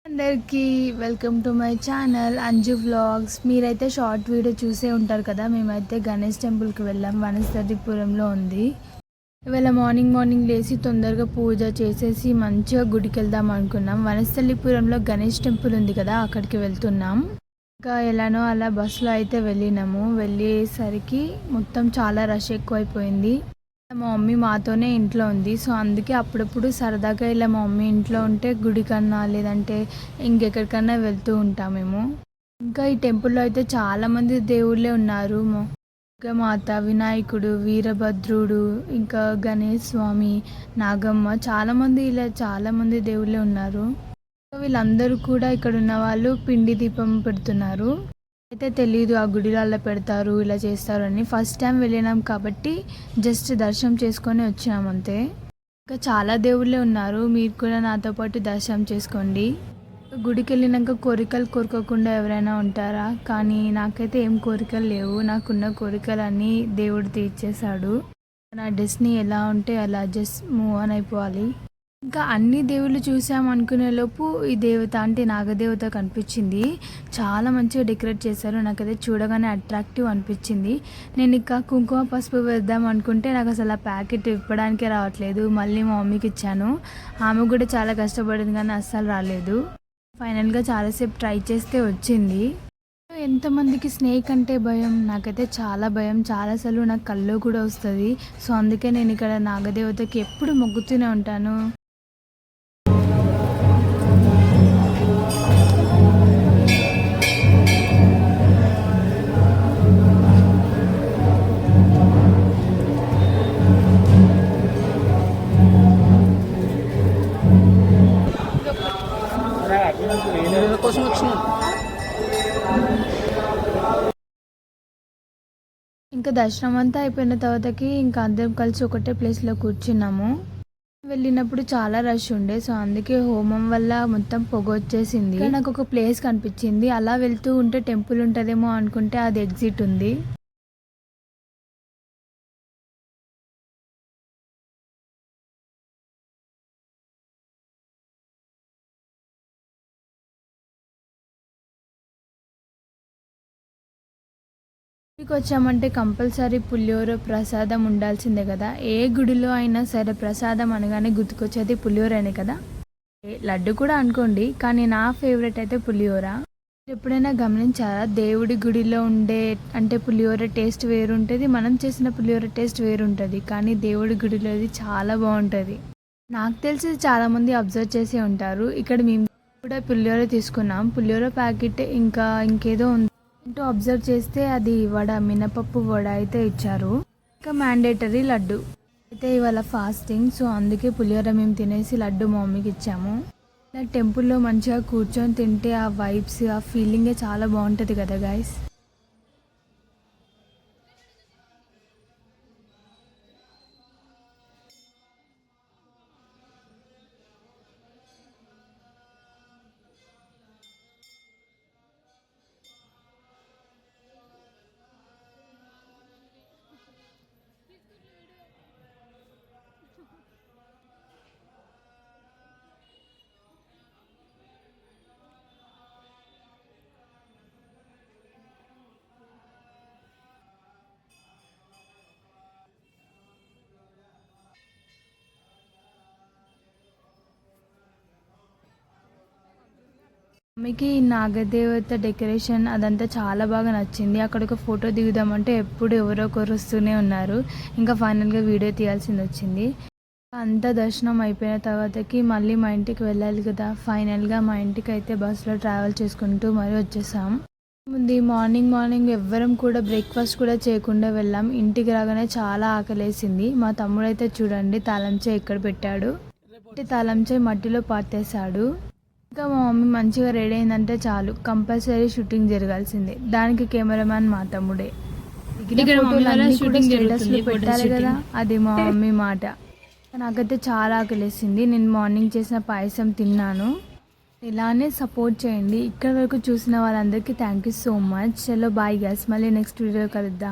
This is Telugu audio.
అందరికీ welcome to my channel Anju vlogs. మీరైతే షార్ట్ వీడియో చూసే ఉంటారు కదా. మేమైతే గణేష్ టెంపుల్కి వెళ్ళాం. వనస్థలిపురంలో ఉంది. ఇవాళ మార్నింగ్ లేచి తొందరగా పూజ చేసేసి మంచిగా గుడికి వెళ్దాం అనుకున్నాం. వనస్థలిపురంలో గణేష్ టెంపుల్ ఉంది కదా, అక్కడికి వెళ్తున్నాం. ఇంకా ఎలానో అలా బస్సులో అయితే వెళ్ళినాము. వెళ్ళేసరికి మొత్తం చాలా రష్ ఎక్కువైపోయింది. మా మమ్మీ మాతోనే ఇంట్లో ఉంది. సో అందుకే అప్పుడప్పుడు సరదాగా ఇలా మా మమ్మీ ఇంట్లో ఉంటే గుడికన్నా లేదంటే ఇంకెక్కడికన్నా వెళ్తూ ఉంటాం మేము. ఇంకా ఈ టెంపుల్లో అయితే చాలామంది దేవుళ్ళే ఉన్నారు. మాత, వినాయకుడు, వీరభద్రుడు, ఇంకా గణేష్ స్వామి, నాగమ్మ, చాలామంది దేవుళ్ళే ఉన్నారు. వీళ్ళందరూ కూడా ఇక్కడ ఉన్న వాళ్ళు పిండి దీపం పెడుతున్నారు. అయితే తెలీదు ఆ గుడిలో అలా పెడతారు, ఇలా చేస్తారు అని. ఫస్ట్ టైం వెళ్ళినాం కాబట్టి జస్ట్ దర్శనం చేసుకొని వచ్చినాం అంతే. ఇంకా చాలా దేవుళ్ళే ఉన్నారు. మీరు కూడా నాతో పాటు దర్శనం చేసుకోండి. గుడికి వెళ్ళినాక కోరికలు కోరుకోకుండా ఎవరైనా ఉంటారా? కానీ నాకైతే ఏం కోరికలు లేవు. నాకున్న కోరికలన్నీ దేవుడు తీర్చేశాడు. నా డెస్టినీ ఎలా ఉంటే అలా జస్ట్ మూవ్ ఆన్ అయిపోవాలి. ఇంకా అన్ని దేవుళ్ళు చూసామనుకునే లోపు ఈ దేవత అంటే నాగదేవత కనిపించింది. చాలా మంచిగా డెకరేట్ చేశారు. నాకైతే చూడగానే అట్రాక్టివ్ అనిపించింది. నేను ఇంకా కుంకుమ పసుపు వేద్దాం అనుకుంటే నాకు అసలు ఆ ప్యాకెట్ ఇప్పడానికే రావట్లేదు. మళ్ళీ మా మమ్మీకి ఇచ్చాను. ఆమె కూడా చాలా కష్టపడింది కానీ అస్సలు రాలేదు. ఫైనల్గా చాలాసేపు ట్రై చేస్తే వచ్చింది. ఎంతమందికి స్నేక్ అంటే భయం? నాకైతే చాలా భయం. చాలాసార్లు నాకు కళ్ళు కూడా వస్తుంది. సో అందుకే నేను ఇక్కడ నాగదేవతకి ఎప్పుడు మొక్కుతూనే ఉంటాను. ఇంకా దర్శనం అంతా అయిపోయిన తర్వాతకి ఇంకా అందరం కలిసి ఒకటే ప్లేస్లో కూర్చున్నాము. వెళ్ళినప్పుడు చాలా రష్ ఉండే. సో అందుకే హోమం వల్ల మొత్తం పొగ వచ్చేసింది. నాకు ఒక ప్లేస్ కనిపించింది. అలా వెళ్తూ ఉంటే టెంపుల్ ఉంటుందేమో అనుకుంటే అది ఎగ్జిట్ ఉంది. ఇంటికి వచ్చామంటే కంపల్సరీ పులిహోర ప్రసాదం ఉండాల్సిందే కదా. ఏ గుడిలో అయినా సరే ప్రసాదం అనగానే గుర్తుకొచ్చేది పులిహోరనే కదా. లడ్డు కూడా అనుకోండి, కానీ నా ఫేవరెట్ అయితే పులిహోర. ఎప్పుడైనా గమనించారా? దేవుడి గుడిలో ఉండే అంటే పులిహోర టేస్ట్ వేరుంటుంది, మనం చేసిన పులిహోర టేస్ట్ వేరుంటుంది. కానీ దేవుడి గుడిలో చాలా బాగుంటుంది. నాకు తెలిసి చాలామంది అబ్జర్వ్ చేసే ఉంటారు. ఇక్కడ మేము కూడా పులిహోర తీసుకున్నాం. పులిహోర ప్యాకెట్ ఇంకా ఇంకేదో ఉంది ఏంటో అబ్జర్వ్ చేస్తే అది వడ, మినపప్పు వడ అయితే ఇచ్చారు. ఇంకా మ్యాండేటరీ లడ్డు. అయితే ఇవాళ ఫాస్టింగ్. సో అందుకే పులిహోర మేము తినేసి లడ్డు మా మమ్మీకి ఇచ్చాము. ఇలా టెంపుల్లో మంచిగా కూర్చొని తింటే ఆ వైబ్స్, ఆ ఫీలింగే చాలా బాగుంటుంది కదా గైస్. మమ్మీకి నాగదేవత డెకరేషన్ అదంతా చాలా బాగా నచ్చింది. అక్కడ ఒక ఫోటో దిగుదామంటే ఎప్పుడు ఎవరో ఒకరు వస్తూనే ఉన్నారు. ఇంకా ఫైనల్గా వీడియో తీయాల్సింది వచ్చింది. అంతా దర్శనం అయిపోయిన తర్వాతకి మళ్ళీ మా ఇంటికి వెళ్ళాలి కదా. ఫైనల్గా మా ఇంటికి అయితే బస్సులో ట్రావెల్ చేసుకుంటూ మరీ వచ్చేసాం. ముందు మార్నింగ్ ఎవ్వరం కూడా బ్రేక్ఫాస్ట్ కూడా చేయకుండా వెళ్ళాం. ఇంటికి రాగానే చాలా ఆకలేసింది. మా తమ్ముడు అయితే చూడండి తాళం చేయి ఎక్కడ పెట్టాడు అంటే తాళం చేయి మట్టిలో పాతేశాడు. ఇంకా మా మమ్మీ మంచిగా రెడీ అయిందంటే చాలు, కంపల్సరీ షూటింగ్ జరగాల్సిందే. దానికి కెమెరామ్యాన్ మా తమ్ముడే. స్టేటస్లో పెట్టాలి కదా, అది మా మమ్మీ మాట. నాకైతే చాలా ఆకలేసింది. నేను మార్నింగ్ చేసిన పాయసం తిన్నాను. ఇలానే సపోర్ట్ చేయండి. ఇక్కడ వరకు చూసిన వాళ్ళందరికీ థ్యాంక్ యూ సో మచ్. చలో బాయ్ గైస్, మళ్ళీ నెక్స్ట్ వీడియో కలుద్దాం.